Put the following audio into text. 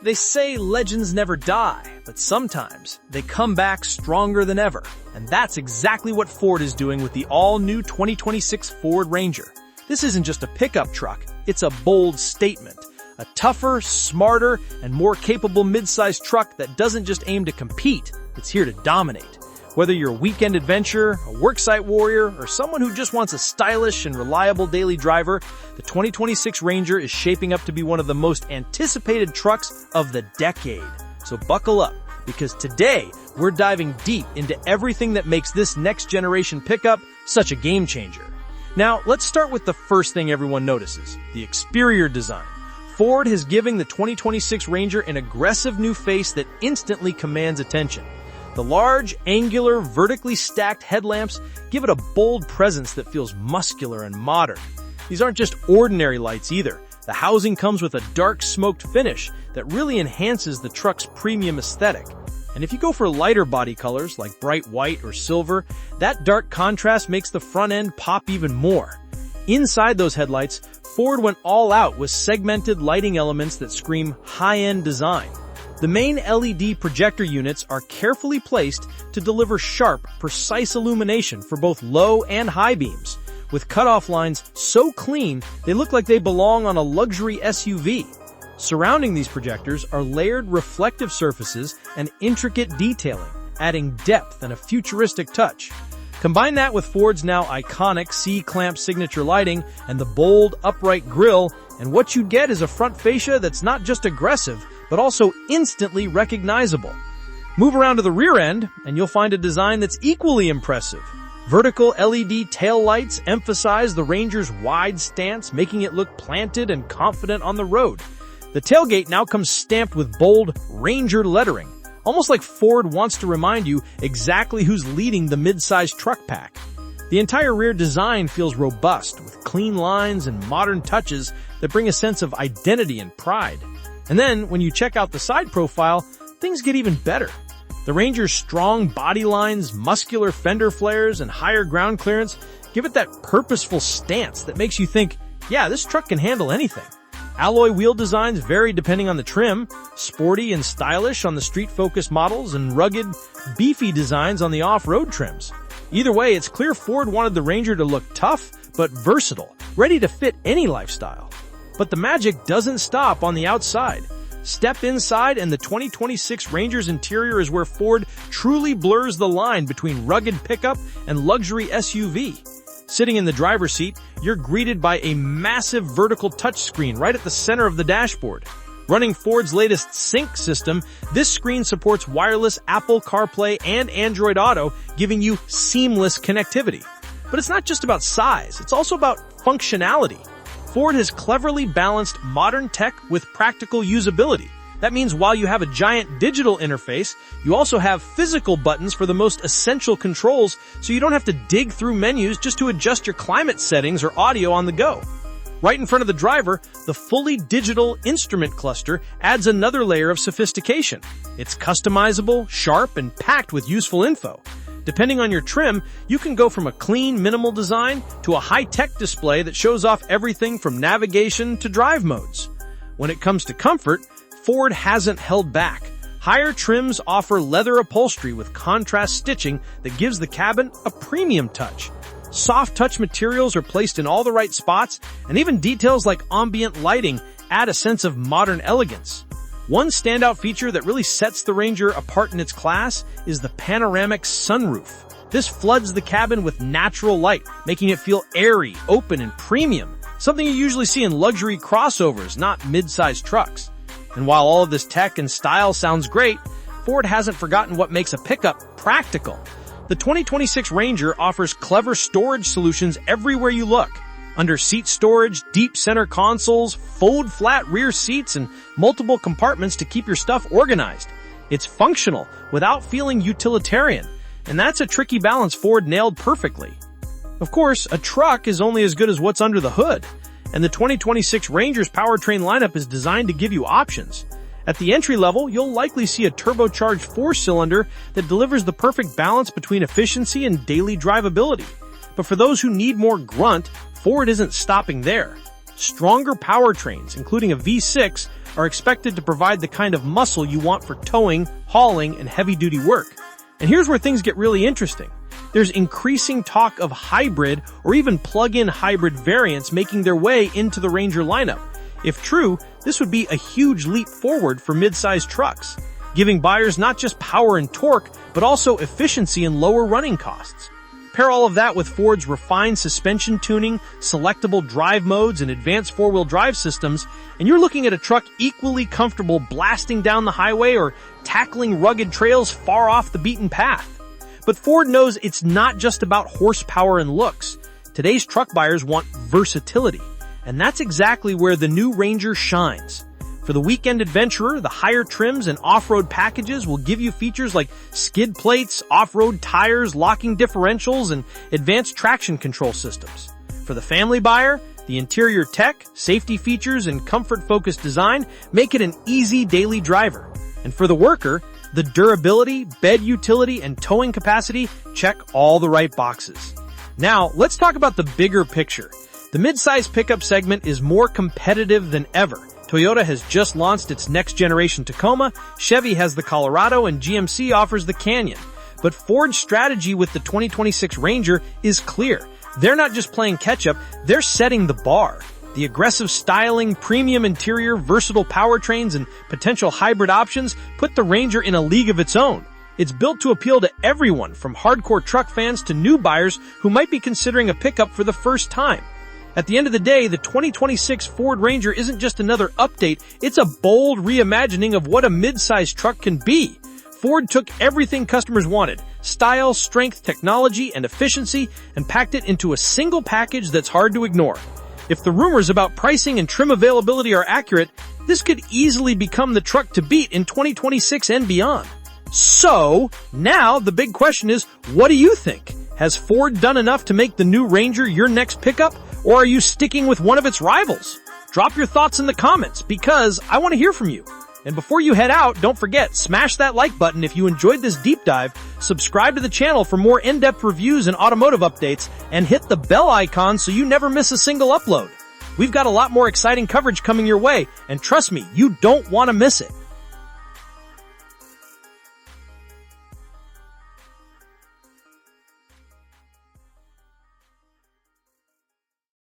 They say legends never die, but sometimes they come back stronger than ever. And that's exactly what Ford is doing with the all-new 2026 Ford Ranger. This isn't just a pickup truck, it's a bold statement. A tougher, smarter, and more capable mid-sized truck that doesn't just aim to compete, it's here to dominate. Whether you're a weekend adventurer, a worksite warrior, or someone who just wants a stylish and reliable daily driver, the 2026 Ranger is shaping up to be one of the most anticipated trucks of the decade. So buckle up, because today we're diving deep into everything that makes this next-generation pickup such a game-changer. Now, let's start with the first thing everyone notices, the exterior design. Ford has given the 2026 Ranger an aggressive new face that instantly commands attention. The large, angular, vertically stacked headlamps give it a bold presence that feels muscular and modern. These aren't just ordinary lights either. The housing comes with a dark smoked finish that really enhances the truck's premium aesthetic. And if you go for lighter body colors like bright white or silver, that dark contrast makes the front end pop even more. Inside those headlights, Ford went all out with segmented lighting elements that scream high-end design. The main LED projector units are carefully placed to deliver sharp, precise illumination for both low and high beams, with cutoff lines so clean they look like they belong on a luxury SUV. Surrounding these projectors are layered reflective surfaces and intricate detailing, adding depth and a futuristic touch. Combine that with Ford's now iconic C-clamp signature lighting and the bold, upright grille, and what you get is a front fascia that's not just aggressive, but also instantly recognizable. Move around to the rear end, and you'll find a design that's equally impressive. Vertical LED taillights emphasize the Ranger's wide stance, making it look planted and confident on the road. The tailgate now comes stamped with bold Ranger lettering, almost like Ford wants to remind you exactly who's leading the mid-sized truck pack. The entire rear design feels robust, with clean lines and modern touches that bring a sense of identity and pride. And then, when you check out the side profile, things get even better. The Ranger's strong body lines, muscular fender flares, and higher ground clearance give it that purposeful stance that makes you think, yeah, this truck can handle anything. Alloy wheel designs vary depending on the trim, sporty and stylish on the street-focused models, and rugged, beefy designs on the off-road trims. Either way, it's clear Ford wanted the Ranger to look tough, but versatile, ready to fit any lifestyle. But the magic doesn't stop on the outside. Step inside and the 2026 Ranger's interior is where Ford truly blurs the line between rugged pickup and luxury SUV. Sitting in the driver's seat, you're greeted by a massive vertical touchscreen right at the center of the dashboard. Running Ford's latest Sync system, this screen supports wireless Apple CarPlay and Android Auto, giving you seamless connectivity. But it's not just about size, it's also about functionality. Ford has cleverly balanced modern tech with practical usability. That means while you have a giant digital interface, you also have physical buttons for the most essential controls, so you don't have to dig through menus just to adjust your climate settings or audio on the go. Right in front of the driver, the fully digital instrument cluster adds another layer of sophistication. It's customizable, sharp, and packed with useful info. Depending on your trim, you can go from a clean, minimal design to a high-tech display that shows off everything from navigation to drive modes. When it comes to comfort, Ford hasn't held back. Higher trims offer leather upholstery with contrast stitching that gives the cabin a premium touch. Soft touch materials are placed in all the right spots, and even details like ambient lighting add a sense of modern elegance. One standout feature that really sets the Ranger apart in its class is the panoramic sunroof. This floods the cabin with natural light, making it feel airy, open, and premium, something you usually see in luxury crossovers, not mid-sized trucks. And while all of this tech and style sounds great, Ford hasn't forgotten what makes a pickup practical. The 2026 Ranger offers clever storage solutions everywhere you look. Under seat storage, deep center consoles, fold flat rear seats, and multiple compartments to keep your stuff organized. It's functional without feeling utilitarian, and that's a tricky balance Ford nailed perfectly. Of course, a truck is only as good as what's under the hood, and the 2026 Ranger's powertrain lineup is designed to give you options. At the entry level, you'll likely see a turbocharged 4-cylinder that delivers the perfect balance between efficiency and daily drivability. But for those who need more grunt, Ford isn't stopping there. stronger powertrains, including a V6, are expected to provide the kind of muscle you want for towing, hauling, and heavy-duty work. And here's where things get really interesting. There's increasing talk of hybrid or even plug-in hybrid variants making their way into the Ranger lineup. If true, this would be a huge leap forward for mid-sized trucks, giving buyers not just power and torque, but also efficiency and lower running costs. Pair all of that with Ford's refined suspension tuning, selectable drive modes, and advanced four-wheel drive systems, and you're looking at a truck equally comfortable blasting down the highway or tackling rugged trails far off the beaten path. But Ford knows it's not just about horsepower and looks. Today's truck buyers want versatility, and that's exactly where the new Ranger shines. For the weekend adventurer, the higher trims and off-road packages will give you features like skid plates, off-road tires, locking differentials, and advanced traction control systems. For the family buyer, the interior tech, safety features, and comfort-focused design make it an easy daily driver. And for the worker, the durability, bed utility, and towing capacity check all the right boxes. Now, let's talk about the bigger picture. The mid-size pickup segment is more competitive than ever. Toyota has just launched its next-generation Tacoma, Chevy has the Colorado, and GMC offers the Canyon. But Ford's strategy with the 2026 Ranger is clear. They're not just playing catch-up, they're setting the bar. The aggressive styling, premium interior, versatile powertrains, and potential hybrid options put the Ranger in a league of its own. It's built to appeal to everyone, from hardcore truck fans to new buyers who might be considering a pickup for the first time. At the end of the day, the 2026 Ford Ranger isn't just another update, it's a bold reimagining of what a mid-sized truck can be. Ford took everything customers wanted, style, strength, technology, and efficiency, and packed it into a single package that's hard to ignore. If the rumors about pricing and trim availability are accurate, this could easily become the truck to beat in 2026 and beyond. So, now the big question is, what do you think? Has Ford done enough to make the new Ranger your next pickup, or are you sticking with one of its rivals? Drop your thoughts in the comments, because I want to hear from you. And before you head out, don't forget, smash that like button if you enjoyed this deep dive, subscribe to the channel for more in-depth reviews and automotive updates, and hit the bell icon so you never miss a single upload. We've got a lot more exciting coverage coming your way, and trust me, you don't want to miss it.